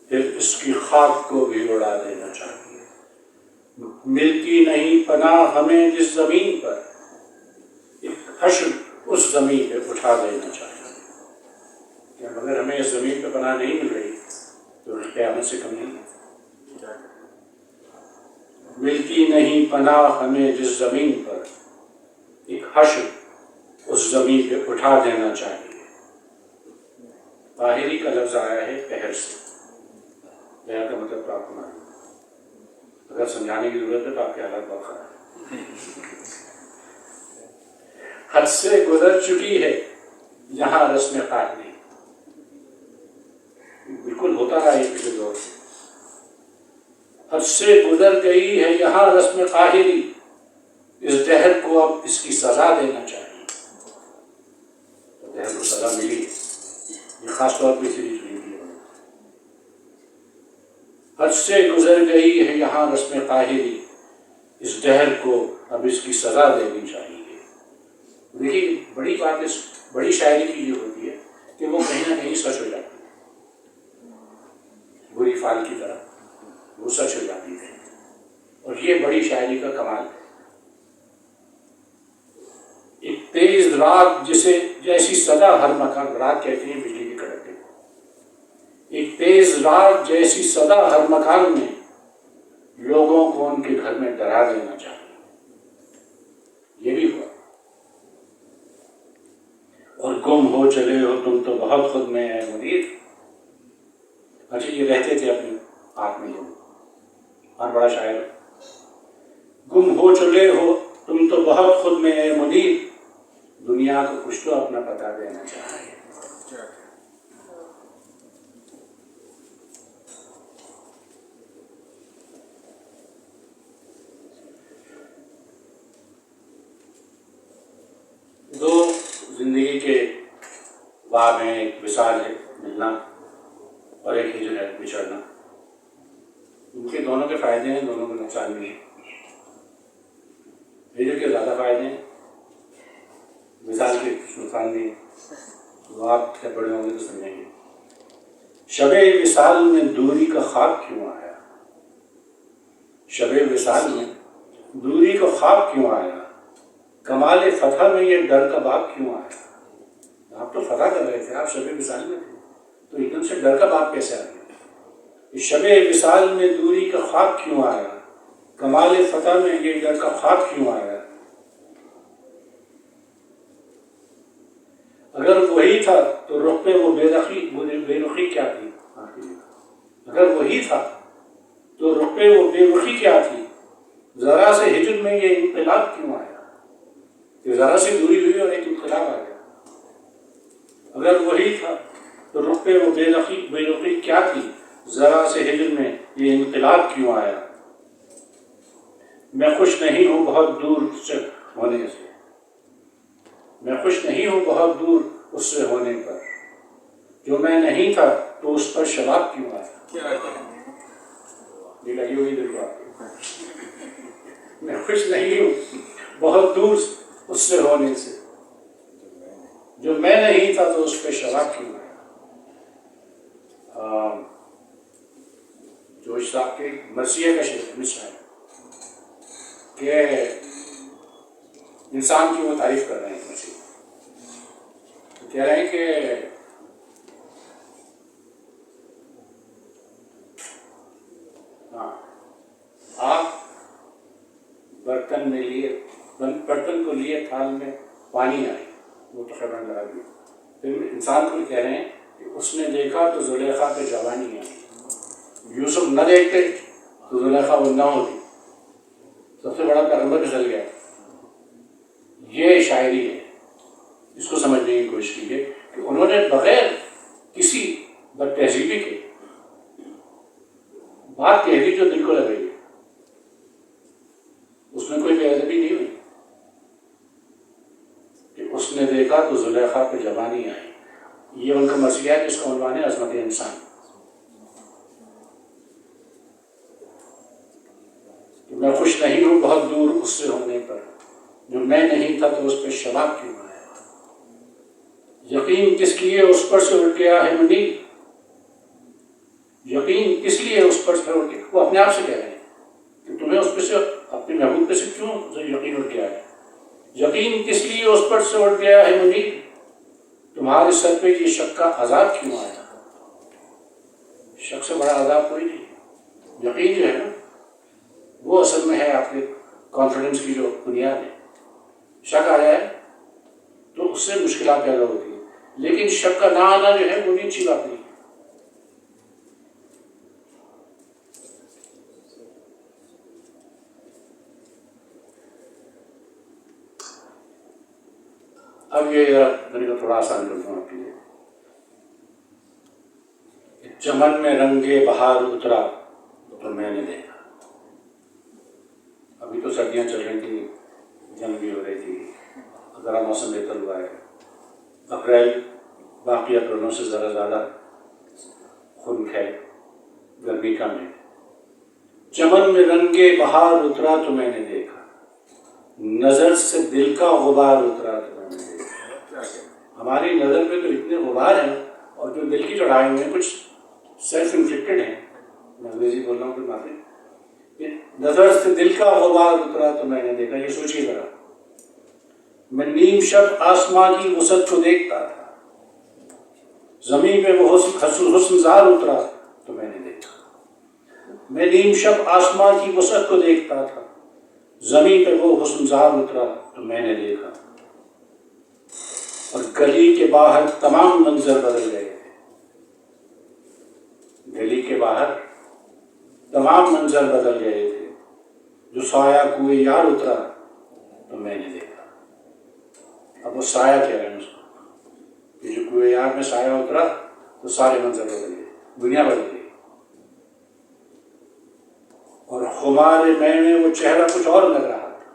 پھر اس کی خاک کو بھی اڑا دینا چاہیے۔ ملتی نہیں پناہ ہمیں جس زمین پر، ایک حشر اس زمین پہ اٹھا دینا چاہیے۔ کہ اگر ہمیں اس زمین پہ پناہ نہیں مل رہی تو قیامت سے کم نہیں ہے۔ ملتی نہیں پناہ ہمیں جس زمین پر، ایک حشر اس زمین پہ اٹھا دینا چاہیے۔ طاہری کا لفظ آیا ہے قہر سے۔ قہر کا مطلب تو آپ کو معلوم ہے، اگر سمجھانے کی ضرورت ہے تو آپ کے حالات بہت خراب ہیں۔ حد سے گزر چکی ہے یہاں رسم قاہری، بالکل ہوتا رہا ہے پچھلے دور سے۔ حد سے گزر گئی ہے یہاں رسم قاہری، اس دہر کو اب اس کی سزا دینا چاہیے۔ تو دہر کو سزا ملی ہے، یہ خاص طور پہ اسی لیے چنی گئی ہے۔ حد سے گزر گئی ہے یہاں رسم قاہری، اس دہر کو اب اس کی سزا دینی چاہیے۔ دیکھیے بڑی بات اس بڑی شاعری کی یہ ہوتی ہے کہ وہ کہیں نہ کہیں سچ ہو جاتی ہے، بری فال کی طرح وہ سچ ہو جاتی ہے، اور یہ بڑی شاعری کا کمال ہے۔ ایک تیز رات جسے جیسی صدا ہر مکان، رات کہتے ہیں بجلی کے کڑکے کو، ایک تیز رات جیسی صدا ہر مکان میں، لوگوں کو ان کے گھر میں ڈرا دینا چاہیے۔ یہ بھی ہوا۔ اور گم ہو چلے ہو تم تو بہت خود میں ہے مرید۔ اچھا یہ رہتے تھے اپنے آپ میں لوگ، اور بڑا شاعر، گم ہو چلے ہو تم تو بہت خود میں ہے مرید، دنیا کو کچھ تو اپنا پتہ دینا چاہیے۔ دو زندگی کے باب ہیں، ایک وصال ہے ملنا، اور ایک ہجر ہے بچھڑنا۔ ان کے دونوں کے فائدے ہیں، دونوں کے نقصان بھی ہیں۔ ہجر کے زیادہ فائدے ہیں، وصال کے نقصان بھی ہیں، وہ آپ جب بڑے ہوں گے تو سمجھیں گے۔ شب وصال میں دوری کا خواب کیوں آیا؟ شب وصال میں دوری کا خواب کیوں آیا؟ کمال فتح میں یہ ڈر کا باب کیوں آیا؟ آپ تو فتح کر رہے تھے، آپ شب وصال میں تھے، تو ایک دم سے ڈر کا باب کیسے آ گیا؟ شب وصال میں دوری کا خواب کیوں آیا؟ کمال فتح میں یہ ڈر کا خواب کیوں آیا؟ اگر وہی تھا تو رخ پہ وہ بے رخی کیا تھی؟ اگر وہی تھا تو رخ پہ وہ بے رخی کیا تھی؟ ذرا سے ہجر میں یہ انقلاب کیوں آیا؟ کہ ذرا سی دوری ہوئی اور ایک انقلاب آ گیا۔ اگر وہی تھا تو رخ پہ وہ بے رخی کیا تھی؟ ذرا سے ہجر میں یہ انقلاب کیوں آیا؟ میں خوش نہیں ہوں بہت دور سے ہونے سے، میں خوش نہیں ہوں بہت دور اس سے ہونے پر، جو میں نہیں تھا تو اس پر شباب کیوں آیا؟ یہ لگی ہوئی دیکھو آپ، میں خوش نہیں ہوں بہت دور اس سے ہونے سے، جو میں نہیں تھا تو اس پہ شباب کیوں آیا؟ جوش صاحب کے مرثیہ کا مصرع ہے کہ انسان کی وہ تعریف کر رہے ہیں مسیح، کہہ رہے ہیں کہ آپ برتن کو لیے تھال میں پانی آئی، وہ تو خبریں لگا دی، پھر انسان کو کہہ رہے ہیں کہ اس نے دیکھا تو زلیخا پہ جوانی آئی، یوسف نہ دیکھتے تو زلیخا وہ نہ ہوتی، سب سے بڑا پیغمبر پھسل گیا۔ یہ شاعری ہے، اس کو سمجھنے کی کوشش کیجیے کہ انہوں نے بغیر کسی بد تہذیبی کے بات کہہ دی جو دل کو لگ رہی ہے، اس میں کوئی بے ادبی نہیں ہوئی کہ اس نے دیکھا تو زلیخا پہ جوانی آئی۔ یہ ان کا مرثیات اس کا عنوان ہے عظمت انسان. کہ میں خوش نہیں ہوں بہت دور اس سے ہونے پر، جو میں نہیں تھا تو اس پہ شباب کیوں آیا. یقین کس لیے اس پر سے اٹھ گیا ہے منیر، یقین کس لیے اس پر سے اٹھ گیا. وہ اپنے آپ سے کہہ رہے ہیں کہ تمہیں اس پہ سے اپنے محبوب پہ سے کیوں یقین اٹھ گیا ہے. یقین کس لیے اس پر سے اٹھ گیا ہے منیر، تمہارے سر پہ یہ شک کا عذاب کیوں آیا. شک سے بڑا عذاب کوئی نہیں. یقین جو ہے نا وہ اصل میں ہے آپ کے کانفیڈنس کی جو بنیاد ہے. شک آ جائے تو اس سے مشکلات پیدا ہوتی ہیں، لیکن شک کا نہ آنا جو ہے وہ بھی اچھی بات نہیں. اب یہ طریقہ تھوڑا آسان کرتا ہوں آپ کے لیے. چمن میں رنگے بہار اترا تو میں نے دیکھا. ابھی تو سردیاں چل رہی تھیں، جنگ بھی ہو رہی تھی، ذرا موسم بہتر ہوا ہے. اپریل باقی اپریلوں سے ذرا زیادہ خنک ہے، گرمی کم ہے. چمن میں رنگے بہار اترا تو میں نے دیکھا، نظر سے دل کا غبار اترا تو میں نے دیکھا. ہماری نظر میں تو اتنے غبار ہیں اور جو دل کی چڑھائے ہوئے ہیں کچھ سیلف انفلیکٹڈ ہیں. میں انگریزی بول رہا ہوں کوئی معافی. نظر سے دل کا غبار اترا تو میں نے دیکھا. یہ سوچیے ذرا، میں نیم شب آسمان کی وسعت کو دیکھتا تھا، زمین پہ وہ حسن زار اترا تو میں نے دیکھا. میں نیم شب آسمان کی وسعت کو دیکھتا تھا، زمین پہ وہ حسن زار اترا تو میں نے دیکھا. اور گلی کے باہر تمام منظر بدل گئے تھے. گلی کے باہر تمام منظر بدل گئے تھے. جو سایہ کوئے یار اترا تو میں نے دیکھا. اب وہ سایہ کہہ رہے ہیں اس کو کہ جو کوئے یار میں سایہ اترا تو سارے منظر بدل گئے، دنیا بدل گئی. اور خمار میں وہ چہرہ کچھ اور لگ رہا تھا.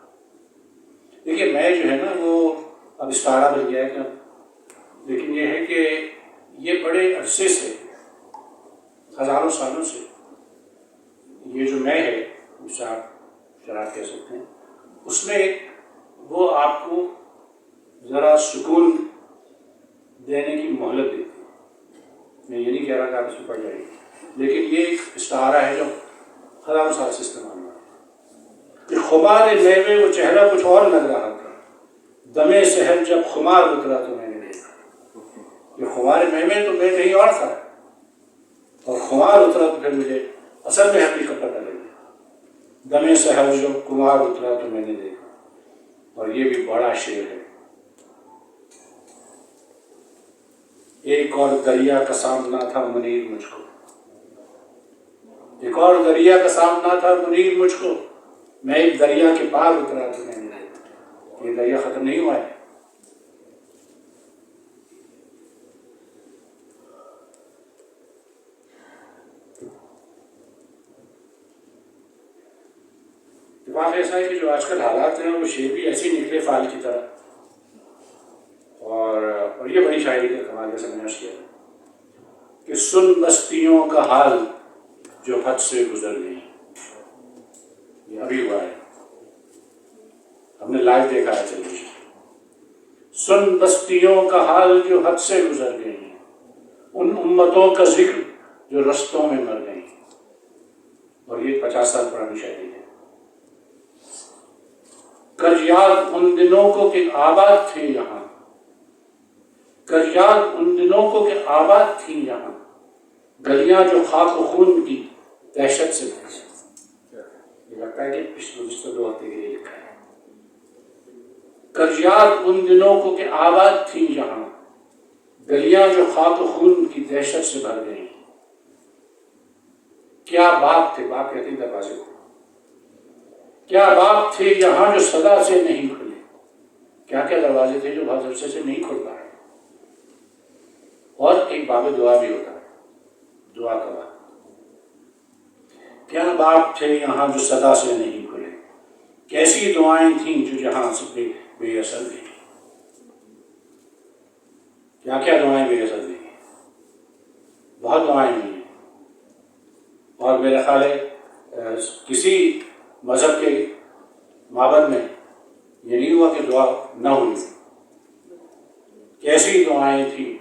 دیکھیے میں جو ہے نا وہ اب استعارہ بن گیا ہے کہ لیکن یہ ہے کہ یہ بڑے عرصے سے، ہزاروں سالوں سے یہ جو میں ہے جسے آپ شراب کہہ سکتے ہیں، اس میں وہ آپ کو ذرا سکون دینے کی مہلت دیتی ہے. میں یہ نہیں کہہ رہا کہ آپ اس میں پڑ جائیے، لیکن یہ ایک استعارہ ہے جو ہزاروں سال سے استعمال ہوا ہے. خمار میوے وہ چہرہ کچھ اور لگ رہا تھا، دمے سحر جب خمار اترا تو میں نے دیکھا. یہ خمار میوے تو میں کہیں اور تھا، اور خمار اترا تو پھر مجھے اصل میں حقیقت پتہ لگی. دمے سحر جب خمار اترا تو میں نے دیکھا. اور یہ بھی بڑا شعر ہے. ایک اور دریا کا سامنا تھا منیر مجھ کو، ایک اور دریا کا سامنا تھا منیر مجھ کو. میں ایک دریا کے پار اترا تو میں نے دیکھا. یہ دریا ختم نہیں ہوا ہے. اتفاق ایسا ہے کہ جو آج کل حالات ہیں وہ شعر بھی ایسے ہی نکلے فال کی طرح. اور یہ بڑی شاعری کا کمال جیسے میں نے کیا کہ سن بستیوں کا حال جو حد سے گزر گئی. یہ ابھی ہوا ہے، ہم نے لائیو دیکھا ہے. چلیے، سن بستیوں کا حال جو حد سے گزر گئی، ان امتوں کا ذکر جو رستوں میں مر گئی. اور یہ 50 سال پرانی شاعری ہے. کر یاد ان دنوں کو کہ آباد تھے یہاں، کر یاد ان دنوں کو کہ آباد تھی یہاں، گلیاں جو خاک و خون کی دہشت سے بھری. یہ لگتا ہے کہ پچھلے 2 ہفتے کے لیے لکھا ہے. کر یاد ان دنوں کو کہ آباد تھی یہاں، گلیاں جو خاک و خون کی دہشت سے بھر گئی. کیا باب تھے، باب کہتے ہیں دروازے کو، کیا باب تھے یہاں جو صدا سے نہیں کھلے. کیا کیا دروازے تھے جو بہت عرصے سے نہیں کھل پائے. اور ایک باب دعا بھی ہوتا ہے، دعا کا باب. کیا باب تھے یہاں جو صدا سے نہیں کھلے، کیسی دعائیں تھیں جو جہاں سے بے اثر گئی. کیا کیا دعائیں بے اثر گئی. بہت دعائیں ہوئی ہیں، اور میرا خیال ہے کسی مذہب کے مابد میں یہ نہیں ہوا کہ دعا نہ ہوئی، کیسی دعائیں تھیں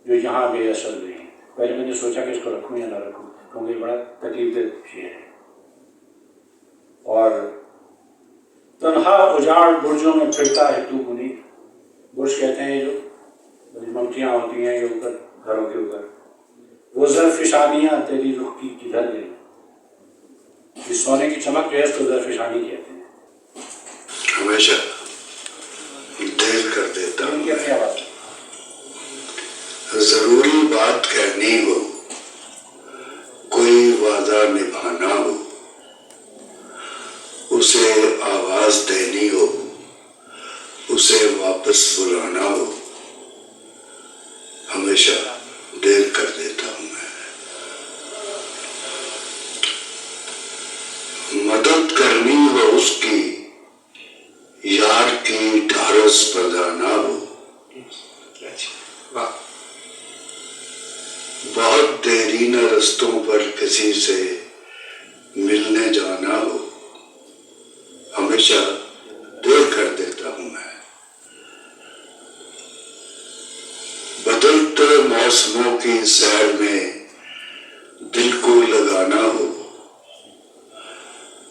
جو یہاں بے اثر رہی ہیں۔ پہلے میں نے سوچا کہ اس کو رکھوں یا نہ رکھوں، کیونکہ یہ بڑا تکلیف دہ شعر ہے۔ اور تنہا اجاڑ برجوں میں پھرتا ہے تو منیر، برج کہتے ہیں جو ممٹیاں ہوتی ہیں یہ اوپر گھروں کے اوپر، وہ زرفشانیاں تیری رخ کی کدھر گئی، اس سونے کی چمک جو ہے اس کو زرفشانی کہتے ہیں۔ ہمیشہ دیر کر دیتا ہوں، کیسی آواز ہے؟ ضروری بات کہنی ہو، کوئی وعدہ نبھانا ہو، اسے آواز دینی ہو، اسے واپس بلانا ہو، ہمیشہ دیر کر دیتا ہوں میں۔ مدد کرنی ہو اس کی، یار کی ڈھارس بردانا ہو، بہت دیرینہ رستوں پر کسی سے ملنے جانا ہو، ہمیشہ دیر کر دیتا ہوں میں۔ بدلتے موسموں کی سیر میں دل کو لگانا ہو،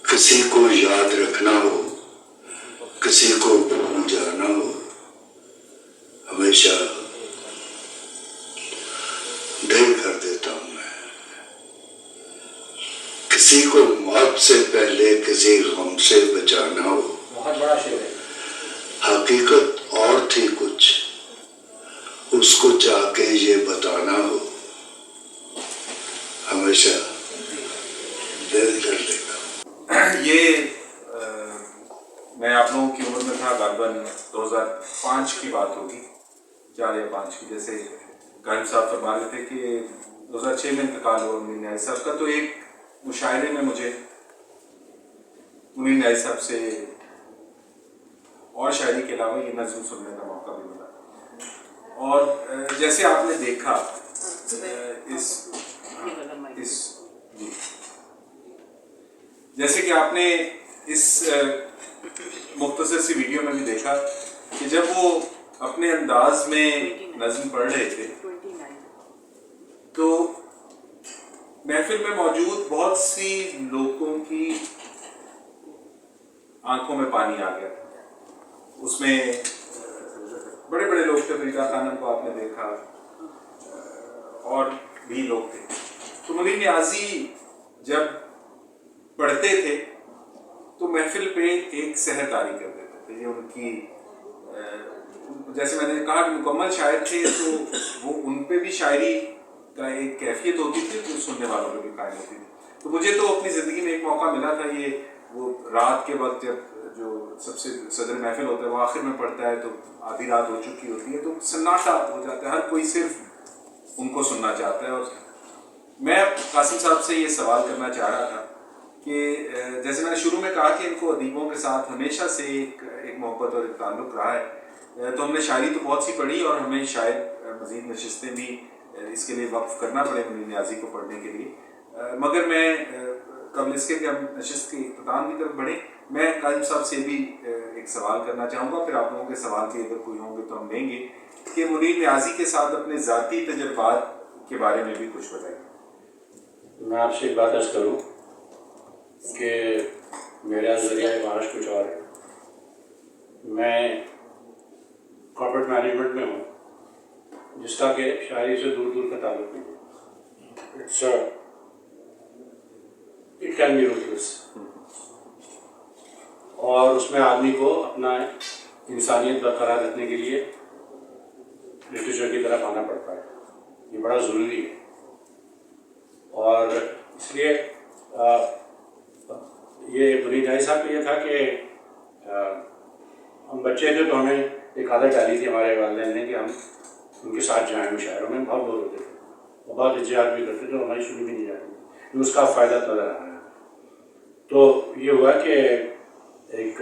کسی کو یاد رکھنا ہو، کسی کو بھول جانا ہو، ہمیشہ دیر کر دیتا ہوں میں۔ کسی کو موت سے پہلے کسی غم سے بچانا ہو، بہت بڑا شعر ہے۔ حقیقت اور تھی کچھ، اس کو جا کے یہ بتانا ہو، ہمیشہ دیر کر دیتا ہوں۔ یہ میں آپ لوگوں کی عمر میں تھا، غالباً 2005 کی بات ہوگی، 4 یا 5 کی، جیسے غالب صاحب فرما رہے تھے کہ 2006 میں انتقال ہوا منیر نیازی صاحب کا، تو ایک مشاعرے میں مجھے منیر نیازی صاحب سے اور شاعری کے علاوہ یہ نظم سننے کا موقع بھی ملا، اور جیسے آپ نے دیکھا جیسے کہ آپ نے اس مختصر سی ویڈیو میں بھی دیکھا کہ جب وہ اپنے انداز میں نظم پڑھ رہے تھے تو محفل میں موجود بہت سی لوگوں کی آنکھوں میں پانی آ گیا۔ اس میں بڑے بڑے لوگ تھے، فریدہ خانم کو آپ نے دیکھا اور بھی لوگ تھے۔ تو منیر نیازی جب پڑھتے تھے تو محفل پہ ایک سحر طاری کر دیتے تھے۔ یہ ان کی جیسے میں نے کہا کہ مکمل شاعر تھے، تو وہ ان پہ بھی شاعری کا ایک کیفیت ہوتی تھی جو سننے والوں پہ بھی قائم ہوتی تھی۔ تو مجھے تو اپنی زندگی میں ایک موقع ملا تھا، یہ وہ رات کے وقت جب جو سب سے صدر محفل ہوتا ہے وہ آخر میں پڑھتا ہے تو آدھی رات ہو چکی ہوتی ہے، تو سناٹا ہو جاتا ہے، ہر کوئی صرف ان کو سننا چاہتا ہے۔ اور میں قاسم صاحب سے یہ سوال کرنا چاہ رہا تھا کہ جیسے میں نے شروع میں کہا کہ ان کو ادیبوں کے ساتھ ہمیشہ سے ایک محبت اور ایک تعلق رہا ہے، تو ہم نے شاعری تو بہت سی پڑھی اور ہمیں شاید مزید نشستیں بھی اس کے لیے وقف کرنا پڑے منیر نیازی کو پڑھنے کے لیے، مگر میں قبل اس کے کہ ہم نشست کے اختتام کی طرف بڑھیں، میں قاسم صاحب سے بھی ایک سوال کرنا چاہوں گا، پھر آپ لوگوں کے سوال بھی اگر کوئی ہوں گے تو ہم لیں گے، کہ منیر نیازی کے ساتھ اپنے ذاتی تجربات کے بارے میں بھی کچھ بتائیں۔ میں آپ سے ایک بات عرض کروں کہ میرا ذریعہ معاش کچھ اور ہے۔ میں کارپوریٹ مینجمنٹ میں ہوں، جس کا کہ شاعری سے دور دور کا تعلق نہیں ہے۔ اٹ کین بی روٹلس، اور اس میں آدمی کو اپنا انسانیت برقرار رکھنے کے لیے لٹریچر کی طرف آنا پڑتا ہے، یہ بڑا ضروری ہے۔ اور اس لیے یہ منیر نیازی صاحب کا یہ تھا کہ ہم بچے تھے تو ہمیں ایک عادت ڈالی تھی ہمارے والدین نے کہ ہم ان کے ساتھ جائیں، مشاعروں میں بہت بور ہوتے تھے، اور بہت اجتہاد بھی کرتے تھے، ہماری سنی بھی نہیں جاتی، اس کا فائدہ نظر آ رہا ہے۔ تو یہ ہوا کہ ایک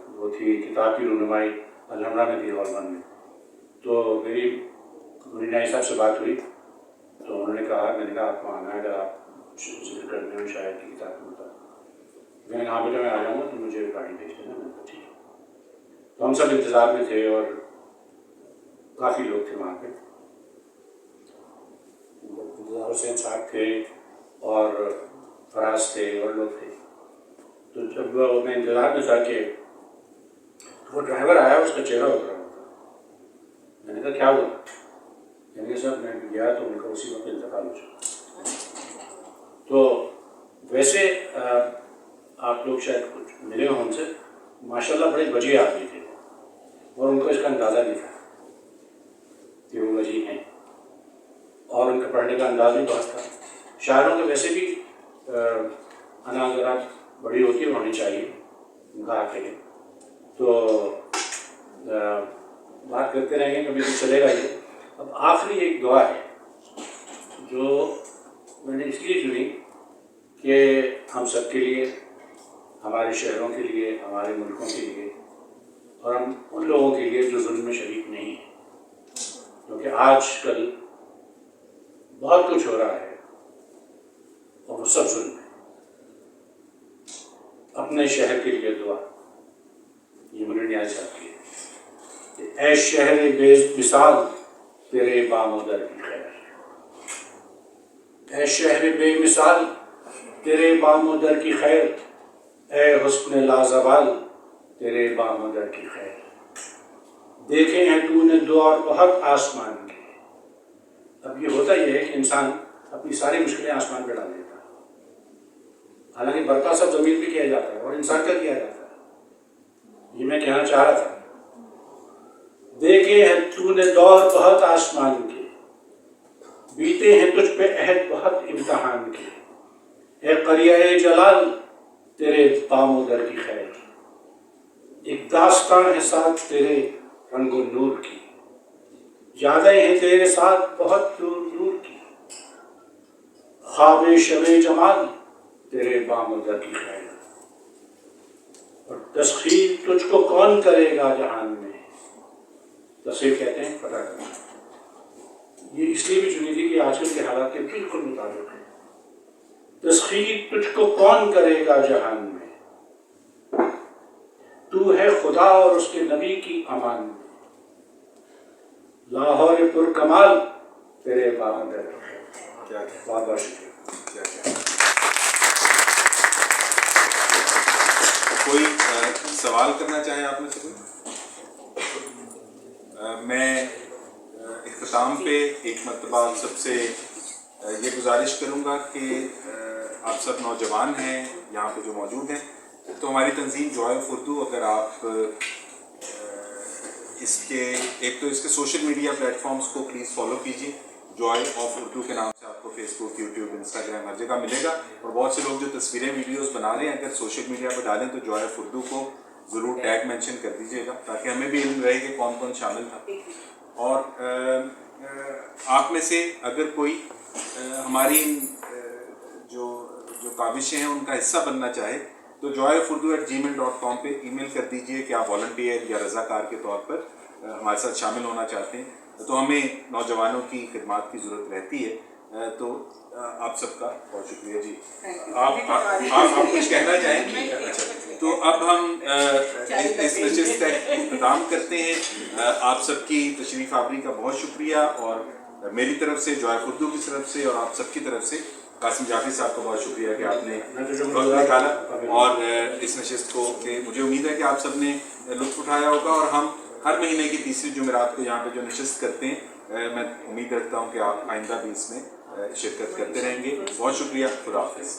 وہ تھی کتاب کی رونمائی الحمرہ میں تھی ہال میں، تو میری منیر نیازی صاحب سے بات ہوئی تو انہوں نے میں نے کہا آپ کو آنا ہے اگر آپ ذکر کرنے میں شاید کی کتاب میں ہوتا. میں نے کہا ہاں بیٹا میں آ جاؤں گا تو مجھے گاڑی بھیج دینا. میں نے کہا ٹھیک ہے. تو ہم سب انتظار میں تھے اور کافی لوگ تھے وہاں پہ. حسین صاحب تھے اور فراز تھے اور لوگ تھے. تو جب میں انتظار میں تھا کہ وہ ڈرائیور آیا اس کا چہرہ اترا ہوا تھا. میں نے کہا کیا ہوا؟ یعنی سر میں گیا تو ان کا اسی وقت انتقال ہو چکا. تو ویسے آپ لوگ شاید کچھ ملے ہوں ان سے. ماشاء اللہ بڑے وجیح آدمی تھے اور ان کو اس کا اندازہ نہیں تھا کہ وہ وجیح ہیں, اور ان کا پڑھنے کا انداز بھی بہت تھا. شاعروں کے ویسے بھی انا ذرا بڑی ہوتی ہونی چاہیے ان کا حق ہے. تو بات کرتے رہیں گے کبھی تو چلے گا. یہ اب آخری ایک دعا ہے جو میں نے اس لیے چنی کہ ہم سب کے لیے, ہمارے شہروں کے لیے, ہمارے ملکوں کے لیے, اور ہم ان لوگوں کے لیے جو ظلم میں شریک نہیں ہیں. کیونکہ آج کل بہت کچھ ہو رہا ہے اور وہ سب ظلم ہے. اپنے شہر کے لیے دعا, یہ مجھے نیاز صاحب کی ہے. اے شہر بے مثال تیرے بام و در کی خیر, اے شہر بے مثال تیرے بام و در کی خیر, اے حسن لازوال تیرے بام و در کی خیر. دیکھے ہیں تو نے دو اور بہت آسمان کے. اب یہ ہوتا یہ ہے کہ انسان اپنی ساری مشکلیں آسمان پہ ڈال دیتا ہے, حالانکہ برپا سب زمین پہ کیا جاتا ہے اور انسان کا کیا جاتا ہے. یہ میں کہنا چاہ رہا تھا. دیکھے ہیں تو نے دور بہت آسمان کے, بیتے ہیں تجھ پہ عہد بہت امتحان کے. اے قریہ جلال تیرے بام و در کی خیر, ایک داستان ہے ساتھ تیرے رنگ و نور کی. یادیں ہیں تیرے ساتھ بہت دور دور کی, خواب شب جمال تیرے بام و در کی خیر. اور تسخیر تجھ کو کون کرے گا جہان میں, تسخیر کہتے ہیں پتہ کرنا. یہ اس لیے بھی چنی تھی کہ آج کل کے حالات کے بالکل مطابق ہے. تسخیر تجھ کو کون کرے گا جہان میں, تو ہے خدا اور اس کے نبی کی امان میں. لاہور پر کمال تیرے بام در کی خیر. بہت بہت شکریہ. کوئی سوال کرنا چاہے آپ میں سے کوئی؟ میں اختتام پہ ایک مرتبہ آپ سب سے یہ گزارش کروں گا کہ آپ سب نوجوان ہیں یہاں پہ جو موجود ہیں, تو ہماری تنظیم جوائے آف اردو, اگر آپ اس کے ایک تو اس کے سوشل میڈیا پلیٹ فارمز کو پلیز فالو کیجیے. جوائے آف اردو کے نام سے آپ کو فیس بک, یوٹیوب, انسٹاگرام ہر جگہ ملے گا. اور بہت سے لوگ جو تصویریں ویڈیوز بنا رہے ہیں اگر سوشل میڈیا پہ ڈالیں تو جوائے آف اردو کو ضرور ٹیگ مینشن کر دیجیے گا تاکہ ہمیں بھی علم رہے کہ کون کون شامل تھا. اور آپ میں سے اگر کوئی ہماری جو کاوشیں ہیں ان کا حصہ بننا چاہے تو joyeofurudu@gmail.com پہ ای میل کر دیجئے کہ آپ والنٹیئر یا رضاکار کے طور پر ہمارے ساتھ شامل ہونا چاہتے ہیں. تو ہمیں نوجوانوں کی خدمات کی ضرورت رہتی ہے. تو آپ سب کا بہت شکریہ. جی آپ کچھ کہنا چاہیں گے؟ اچھا, تو اب ہم اس نشست کا اختتام کرتے ہیں. آپ سب کی تشریف آوری کا بہت شکریہ, اور میری طرف سے, جوائے آف اردو کی طرف سے, اور آپ سب کی طرف سے قاسم جعفری صاحب کا بہت شکریہ کہ آپ نے وقت نکالا اور اس نشست کو, کہ مجھے امید ہے کہ آپ سب نے لطف اٹھایا ہوگا. اور ہم ہر مہینے کی تیسری جمعرات کو یہاں پہ جو نشست کرتے ہیں, میں امید رکھتا ہوں کہ آپ آئندہ بھی اس میں شرکت کرتے رہیں گے. بہت شکریہ. خدا حافظ.